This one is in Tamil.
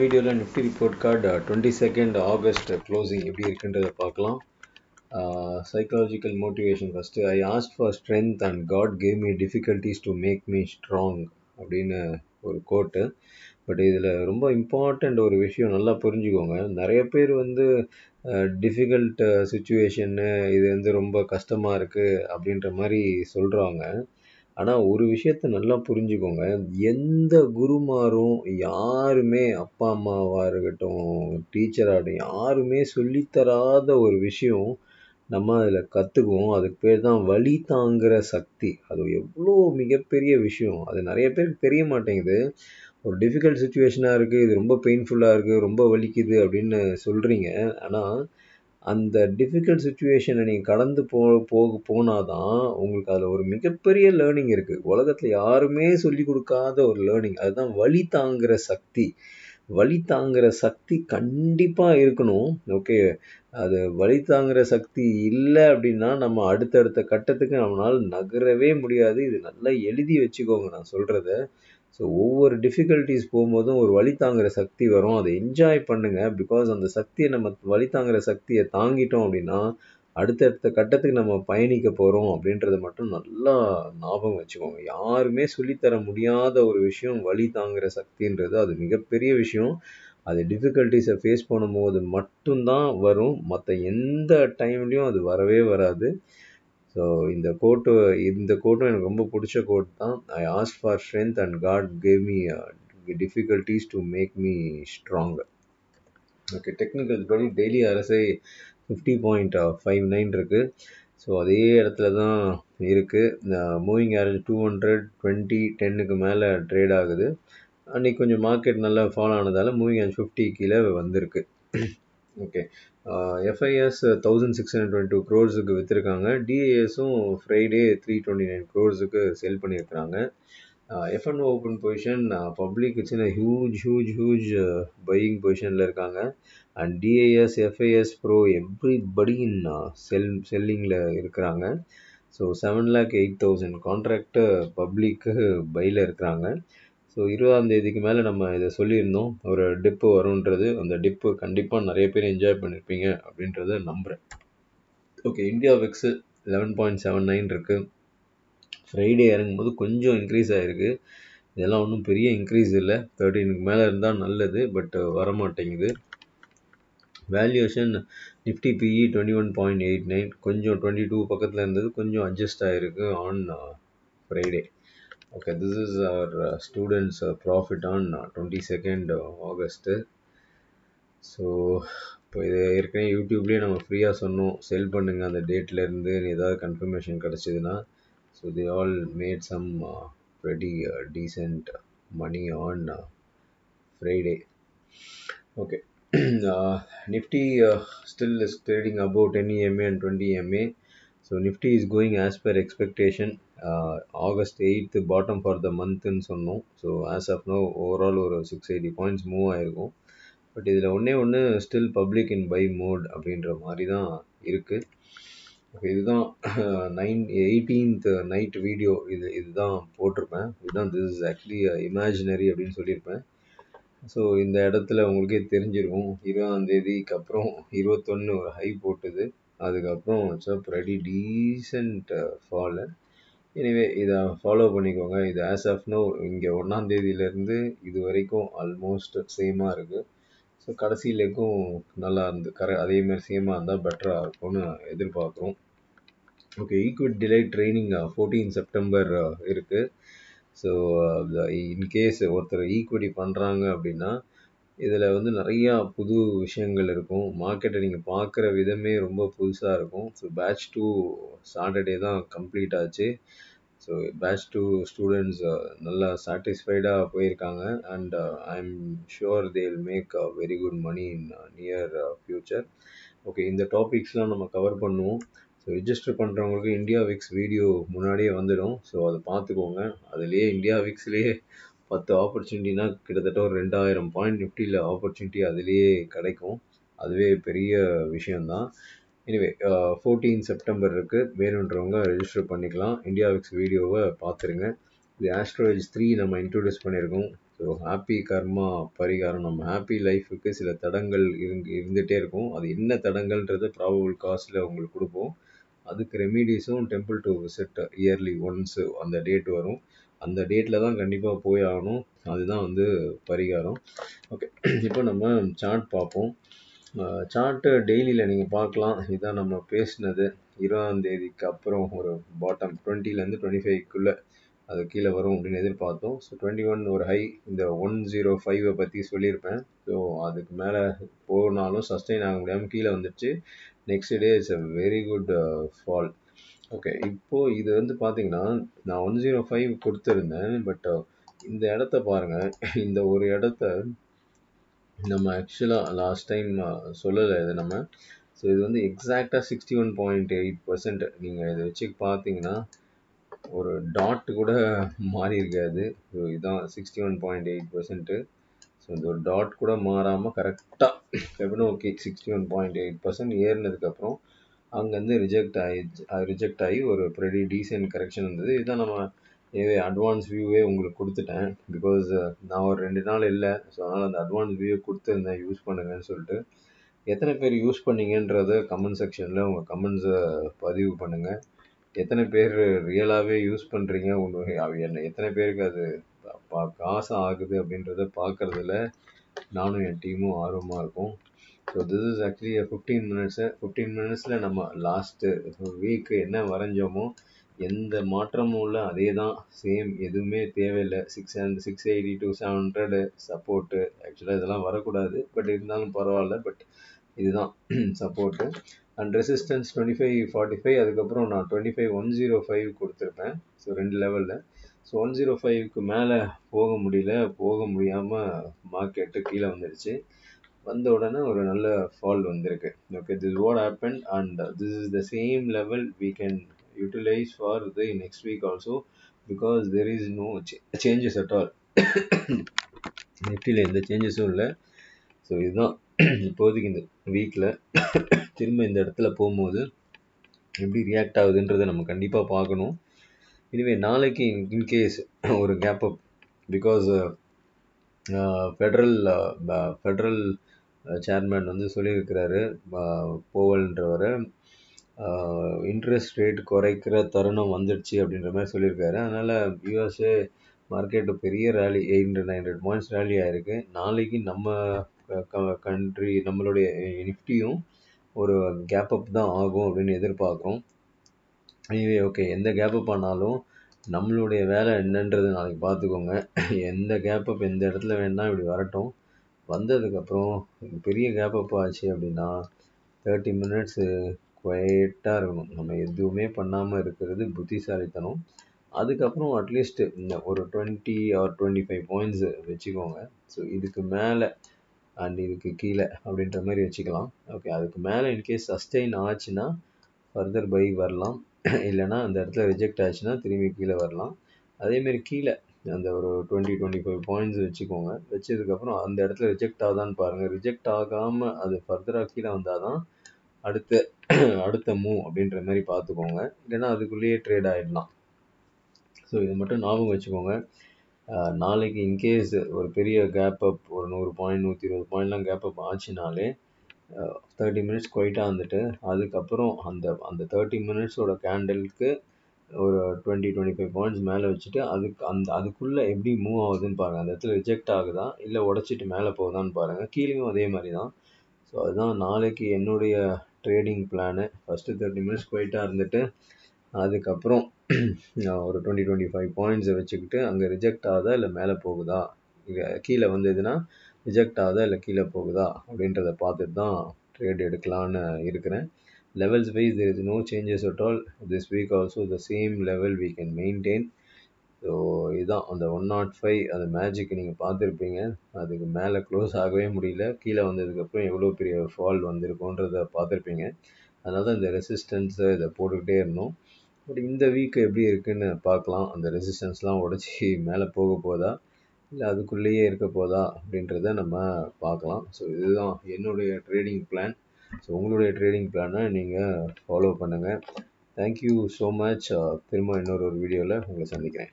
வீடியோவில் Nifty report card 22nd August closing எப்படி இருக்குன்றதை பார்க்கலாம். Psychological motivation first. I ask for strength and God gave me difficulties to make me strong அப்படின்னு ஒரு கோட்டு. பட் இதில் ரொம்ப இம்பார்ட்டண்ட் ஒரு விஷயம் நல்லா புரிஞ்சுக்கோங்க. நிறைய பேர் டிஃபிகல்ட் சுச்சுவேஷன்னு இது ரொம்ப கஷ்டமாக இருக்குது அப்படின்ற மாதிரி சொல்கிறாங்க. ஆனால் ஒரு விஷயத்த நல்லா புரிஞ்சுக்கோங்க. எந்த குருமாரும் யாருமே அப்பா அம்மாவாக இருக்கட்டும், டீச்சராகட்டும், யாருமே சொல்லித்தராத ஒரு விஷயம் நம்ம அதில் கற்றுக்குவோம். அதுக்கு பேர் தான் வலி தாங்குகிற சக்தி. அது எவ்வளோ மிகப்பெரிய விஷயம். அது நிறைய பேருக்கு தெரிய மாட்டேங்குது. ஒரு டிஃபிகல்ட் சுச்சுவேஷனாக இருக்குது, இது ரொம்ப பெயின்ஃபுல்லாக இருக்குது, ரொம்ப வலிக்குது அப்படின்னு சொல்கிறீங்க. ஆனால் அந்த டிஃபிகல்ட் சுச்சுவேஷனை நீங்கள் கடந்து போனால் தான் உங்களுக்கு அதில் ஒரு மிகப்பெரிய லேர்னிங் இருக்குது. உலகத்தில் யாருமே சொல்லி கொடுக்காத ஒரு லேர்னிங். அதுதான் வலி தாங்குகிற சக்தி. வலி தாங்குகிற சக்தி கண்டிப்பாக இருக்கணும். ஓகே, அது வலி தாங்குகிற சக்தி இல்லை அப்படின்னா நம்ம அடுத்தடுத்த கட்டத்துக்கு நம்மளால் நகரவே முடியாது. இது நல்லா எழுதி வச்சுக்கோங்க நான் சொல்கிறத. ஸோ ஒவ்வொரு டிஃபிகல்ட்டிஸ் போகும்போதும் ஒரு வலி தாங்குகிற சக்தி வரும். அதை என்ஜாய் பண்ணுங்கள். பிகாஸ் அந்த சக்தியை நம்ம வலி தாங்குகிற சக்தியை தாங்கிட்டோம் அப்படின்னா அடுத்தடுத்த கட்டத்துக்கு நம்ம பயணிக்க போகிறோம் அப்படின்றத மட்டும் நல்லா ஞாபகம் வச்சுக்கோங்க. யாருமே சொல்லித்தர முடியாத ஒரு விஷயம் வலி தாங்குகிற சக்தின்றது. அது மிகப்பெரிய விஷயம். அது டிஃபிகல்ட்டிஸை ஃபேஸ் பண்ணும்போது மட்டும்தான் வரும். மற்ற எந்த டைம்லேயும் அது வரவே வராது. ஸோ இந்த கோட்டும் எனக்கு ரொம்ப பிடிச்ச கோட் தான். I ask for strength and God gave me difficulties to make me strong. Okay, technical படி டெய்லி RSI 50.59 இருக்குது. ஸோ அதே இடத்துல தான் இருக்குது. மூவிங் ஆவரேஜ் 200, 20, 10க்கு மேலே ட்ரேட் ஆகுது. அன்றைக்கி கொஞ்சம் மார்க்கெட் நல்லா ஃபால் ஆனதால் மூவிங் ஆவரேஜ் 50 கீழே வந்திருக்கு. ஓகே, FIS 1622 crores விற்றுருக்காங்க. DISும் ஃப்ரைடே 329 crores செல் பண்ணியிருக்கிறாங்க. F&O ஓப்பன் பொசிஷன் பப்ளிக் சின்ன ஹியூஜ் பையிங் பொசிஷனில் இருக்காங்க. And DIS, FIS Pro everybody in செல்லிங்கில் இருக்கிறாங்க. ஸோ 7,08,000 கான்ட்ராக்டு பப்ளிக்கு பையில் இருக்கிறாங்க. ஸோ 20ஆம் தேதிக்கு மேலே நம்ம இதை சொல்லியிருந்தோம், ஒரு டிப்பு வரும்ன்றது. அந்த டிப்பு கண்டிப்பாக நிறைய பேர் என்ஜாய் பண்ணியிருப்பீங்க அப்படின்றத நம்புகிறேன். ஓகே, இந்தியா விக்ஸு 11.79 இருக்குது. ஃப்ரைடே இறங்கும்போது கொஞ்சம் இன்க்ரீஸ் ஆகிருக்கு. இதெல்லாம் ஒன்றும் பெரிய இன்க்ரீஸ் இல்லை. 13க்கு மேலே இருந்தால் நல்லது, பட் வரமாட்டேங்குது. வேல்யூஷன் நிஃப்டி PE 21.89, கொஞ்சம் 22 பக்கத்தில் இருந்தது, கொஞ்சம் அட்ஜஸ்ட் ஆகிருக்கு on Friday. Okay, this is our students profit on 22nd August. So இப்போ இது ஏற்கனவே யூடியூப்லேயே நம்ம ஃப்ரீயாக சொன்னோம், செல் பண்ணுங்கள் அந்த டேட்லேருந்து ஏதாவது கன்ஃபர்மேஷன் கிடச்சிதுன்னா. So they all made some pretty decent money on Friday. Okay. Nifty still is trading above 10 EMA and 20 EMA. So Nifty is going as per expectation. August 8th bottom for the month ன்னு சொன்னோம். So as of now overall ஒரு 680 பாயிண்ட்ஸ் மூவ் ஆகிருக்கும். பட் இதில் ஒன்று still public in buy mode அப்படின்ற மாதிரி தான் இருக்குது. ஓகே, இதுதான் 18th நைட் வீடியோ. இதுதான் போட்டிருப்பேன். இதுதான் திஸ் இஸ் ஆக்சுவலி இமேஜினரி அப்படின்னு சொல்லியிருப்பேன். ஸோ இந்த இடத்துல உங்களுக்கே தெரிஞ்சிருக்கும், 20ஆம் தேதிக்கு அப்புறம் 21 ஒரு ஹை போட்டுது. அதுக்கப்புறம் ப்ரெடி டீசென்ட் ஃபாலு. எனிவே இதை ஃபாலோ பண்ணிக்கோங்க. இது ஆஸ் ஆஃப் நோ இங்கே 1ஆம் தேதியிலேருந்து இது வரைக்கும் ஆல்மோஸ்ட் சேமாக இருக்குது. ஸோ கடைசி லெக்கும் நல்லா இருந்து அதேமாதிரி சேமாக இருந்தால் பெட்டராக இருக்கும்னு எதிர்பார்க்குறோம். Okay, equity delight training 14 September இருக்குது. ஸோ இன்கேஸ் ஒருத்தர் ஈக்விட்டி பண்ணுறாங்க அப்படின்னா இதில் நிறையா புது விஷயங்கள் இருக்கும். மார்க்கெட்டை நீங்கள் பார்க்குற விதமே ரொம்ப புதுசாக இருக்கும். ஸோ பேட்ச் 2 சாட்டர்டே தான் கம்ப்ளீட் ஆச்சு. ஸோ பேட்ச் 2 ஸ்டூடெண்ட்ஸ் நல்லா சாட்டிஸ்ஃபைடாக போயிருக்காங்க. And I am sure they will make very good money in near future. Okay, இந்த டாபிக்ஸ்லாம் நம்ம கவர் பண்ணுவோம். ஸோ ரிஜிஸ்டர் பண்ணுறவங்களுக்கு இந்தியா விக்ஸ் வீடியோ முன்னாடியே வந்துடும். ஸோ அதை பார்த்துக்கோங்க. அதுலேயே இந்தியா விக்ஸ்லேயே 10 ஆப்பர்ச்சுனிட்டினா கிட்டத்தட்ட ஒரு 2000 பாயிண்ட் நிஃப்டியில் ஆப்பர்ச்சுனிட்டி அதுலேயே கிடைக்கும். அதுவே பெரிய விஷயந்தான். எனிவே 14 செப்டம்பர் இருக்குது. வேணுன்றவங்க ரெஜிஸ்டர் பண்ணிக்கலாம். இந்தியா விக்ஸ் வீடியோவை பார்த்துருங்க. இது ஆஸ்ட்ரோஏஜ் 3 நம்ம இன்ட்ரடியூஸ் பண்ணியிருக்கோம். ஸோ ஹாப்பி கர்மா பரிகாரம். நம்ம ஹாப்பி லைஃபுக்கு சில தடங்கள் இருந்துகிட்டே இருக்கும். அது என்ன தடங்கள்ன்றது ப்ராபபிள் காஸ்ட்டில் உங்களுக்கு கொடுப்போம். அதுக்கு ரெமிடிஸும் temple to visit yearly once அந்த டேட் வரும். அந்த டேட்டில் தான் கண்டிப்பாக போய் ஆகணும். அதுதான் வந்து பரிகாரம். ஓகே, இப்போ நம்ம சார்ட் பார்ப்போம். சார்ட்டு டெய்லியில் நீங்கள் பார்க்கலாம். இதுதான் நம்ம பேசினது. 20ஆம் தேதிக்கு அப்புறம் ஒரு பாட்டம் 20லேருந்து 25க்குள்ளே அது கீழே வரும் அப்படின்னு எதிர்பார்த்தோம். ஸோ 21 ஒரு ஹை, இந்த 105 பற்றி சொல்லியிருப்பேன். ஸோ அதுக்கு மேலே போனாலும் சஸ்டெயின் ஆக முடியாமல் கீழே வந்துடுச்சு. Next day it's a very good fall. Okay, இப்போது இது வந்து பார்த்தீங்கன்னா நான் 105 கொடுத்துருந்தேன். பட் இந்த இடத்த பாருங்கள். இந்த ஒரு இடத்த நம்ம ஆக்சுவலாக லாஸ்ட் டைம் சொல்லலை இது நம்ம. ஸோ இது வந்து எக்ஸாக்டாக 61.8%. நீங்கள் இதை வச்சு பார்த்தீங்கன்னா ஒரு டாட் கூட மாறி இருக்காது. ஸோ இதுதான் 61.8%. ஸோ இந்த ஒரு டாட் கூட மாறாமல் கரெக்டாக ஃபெபனோக்கி 61.8% ஏறினதுக்கப்புறம் அங்கேருந்து ரிஜெக்ட் ஆகி ஒரு ப்ரெடி டீசென்ட் கரெக்ஷன் இருந்தது. இதுதான் நம்ம அட்வான்ஸ் வியூவே உங்களுக்கு கொடுத்துட்டேன். பிகாஸ் நான் ஒரு 2 நாள் இல்லை. ஸோ அதனால் அந்த அட்வான்ஸ் வியூ கொடுத்துருந்தேன், யூஸ் பண்ணுங்கன்னு சொல்லிட்டு. எத்தனை பேர் யூஸ் பண்ணீங்கன்றத கமெண்ட் செக்ஷனில் உங்கள் கமெண்ட்ஸை பதிவு பண்ணுங்கள். எத்தனை பேர் ரியலாகவே யூஸ் பண்ணுறீங்க, என்ன எத்தனை பேருக்கு அது காசு ஆகுது அப்படின்றத பார்க்குறதுல நானும் என் டீமும் ஆர்வமாக இருக்கும். ஸோ திஸ் இஸ் ஆக்சுவலி 15 மினிட்ஸில் நம்ம லாஸ்ட்டு வீக்கு என்ன வரைஞ்சோமோ எந்த மாற்றமும் இல்லை, அதே தான் சேம். எதுவுமே தேவையில்லை. 680 to 700 சப்போர்ட்டு. ஆக்சுவலாக இதெல்லாம் வரக்கூடாது, பட் இருந்தாலும் பரவாயில்ல. பட் இதுதான் சப்போர்ட்டு. And resistance 2545. அதுக்கப்புறம் நான் 105 கொடுத்துருப்பேன். ஸோ 2 லெவலில். ஸோ 105க்கு மேலே போக முடியாமல் மார்க்கெட்டு கீழே வந்துடுச்சு. வந்த உடனே ஒரு நல்ல ஃபால் வந்திருக்கு. Okay, this what happen and this is the same level we can utilize for the next week also, because there is no changes at all. நிஃப்டியில் எந்த சேஞ்சஸும் இல்லை. ஸோ இதுதான் இப்போதைக்கு இந்த வீக்கில். திரும்ப இந்த இடத்துல போகும்போது எப்படி ரியாக்ட் ஆகுதுன்றதை நம்ம கண்டிப்பாக பார்க்கணும். இதுவே நாளைக்கு இன்கேஸ் ஒரு gap up, because federal chairman வந்து சொல்லியிருக்கிறாரு, போவல்ன்றவர், இன்ட்ரெஸ்ட் ரேட் குறைக்கிற தருணம் வந்துடுச்சு அப்படின்ற மாதிரி சொல்லியிருக்காரு. அதனால் யூஎஸ்ஏ மார்க்கெட்டு பெரிய ரேலி 800-900 பாயிண்ட்ஸ் ரேலி ஆகிருக்கு. நாளைக்கு நம்ம கண்ட்ரி நம்மளுடைய நிஃப்டியும் ஒரு கேப் அப் தான் ஆகும் அப்படின்னு எதிர்பார்க்குறோம். எனிவே ஓகே, எந்த கேப் அப் ஆனாலும் நம்மளுடைய வேலை என்னன்றது நாளைக்கு பார்த்துக்கோங்க. எந்த கேப் அப் எந்த இடத்துல வேணால் இப்படி வரட்டும். வந்ததுக்கப்புறம் பெரிய கேப் அப் ஆச்சு அப்படின்னா 30 மினிட்ஸு குவைட்டாக இருக்கணும். நம்ம எதுவுமே பண்ணாமல் இருக்கிறது புத்திசாலித்தனம். அதுக்கப்புறம் அட்லீஸ்ட் ஒரு 20 or 25 பாயிண்ட்ஸ் வச்சுக்கோங்க. ஸோ இதுக்கு மேலே அண்ட் இதுக்கு கீழே அப்படின்ற மாதிரி வச்சுக்கலாம். ஓகே, அதுக்கு மேலே இன்கேஸ் சஸ்டெயின் ஆச்சுன்னா ஃபர்தர் பை வரலாம். இல்லைனா அந்த இடத்துல ரிஜெக்ட் ஆச்சுன்னா திரும்பி கீழே வரலாம். அதேமாரி கீழே அந்த ஒரு 20-25 பாயிண்ட்ஸ் வச்சுக்கோங்க. வச்சதுக்கப்புறம் அந்த இடத்துல ரிஜெக்ட் ஆகுதான்னு பாருங்கள். ரிஜெக்ட் ஆகாமல் அது ஃபர்தராக கீழே வந்தால் தான் அடுத்த மூவ் அப்படின்ற மாதிரி பார்த்துக்கோங்க. இல்லைனா அதுக்குள்ளேயே ட்ரேட் ஆகிடலாம். ஸோ இது மட்டும் ஞாபகம் வச்சுக்கோங்க. நாளைக்கு இன்கேஸ் ஒரு பெரிய கேப் அப், ஒரு 100 பாயிண்ட் 120 பாயிண்ட்லாம் கேப் அப் ஆச்சுனாலே 30 மினிட்ஸ் குவைட்டாக வந்துட்டு அதுக்கப்புறம் அந்த 30 மினிட்ஸோட கேண்டலுக்கு ஒரு 20-25 பாயிண்ட்ஸ் மேலே வச்சுட்டு அதுக்குள்ளே எப்படி மூவ் ஆகுதுன்னு பாருங்கள். அந்த இடத்துல ரிஜெக்ட் ஆகுதா இல்லை உடச்சிட்டு மேலே போகுதான்னு பாருங்கள். கீழேயும் அதே மாதிரி தான். ஸோ அதுதான் நாளைக்கு என்னுடைய ட்ரேடிங் பிளானு. ஃபஸ்ட்டு 30 மினிட்ஸ் குவைட்டாக இருந்துட்டு அதுக்கப்புறம் ஒரு 20-25 பாயிண்ட்ஸை வச்சுக்கிட்டு அங்கே ரிஜெக்ட் ஆகுதா இல்லை மேலே போகுதா, கீழே வந்ததுன்னா ரிஜெக்ட் ஆகுதா இல்லை கீழே போகுதா அப்படின்றத பார்த்துட்டு தான் ட்ரேட் எடுக்கலான்னு இருக்கிறேன். Levels wise there is no changes at all. This week also the same level we can maintain. So இதுதான் அந்த 105 அந்த மேஜிக் நீங்கள் பார்த்துருப்பீங்க. அதுக்கு மேலே க்ளோஸ் ஆகவே முடியல. கீழே வந்ததுக்கப்புறம் எவ்வளோ பெரிய ஃபால் வந்திருக்கோன்றதை பார்த்துருப்பீங்க. அதனால தான் இந்த ரெசிஸ்டன்ஸை இதை போட்டுக்கிட்டே இருந்தோம். பட் இந்த வீக் எப்படி இருக்குன்னு பார்க்கலாம். அந்த ரெசிஸ்டன்ஸ்லாம் உடச்சி மேலே போக போதா இல்லை அதுக்குள்ளேயே இருக்க போதா அப்படின்றத நம்ம பார்க்கலாம். ஸோ இதுதான் என்னுடைய ட்ரேடிங் பிளான். ஸோ உங்களுடைய ட்ரேடிங் பிளானை நீங்கள் ஃபாலோ பண்ணுங்கள். Thank you so much. திரும்ப இன்னொரு வீடியோவில் உங்களை சந்திக்கிறேன்.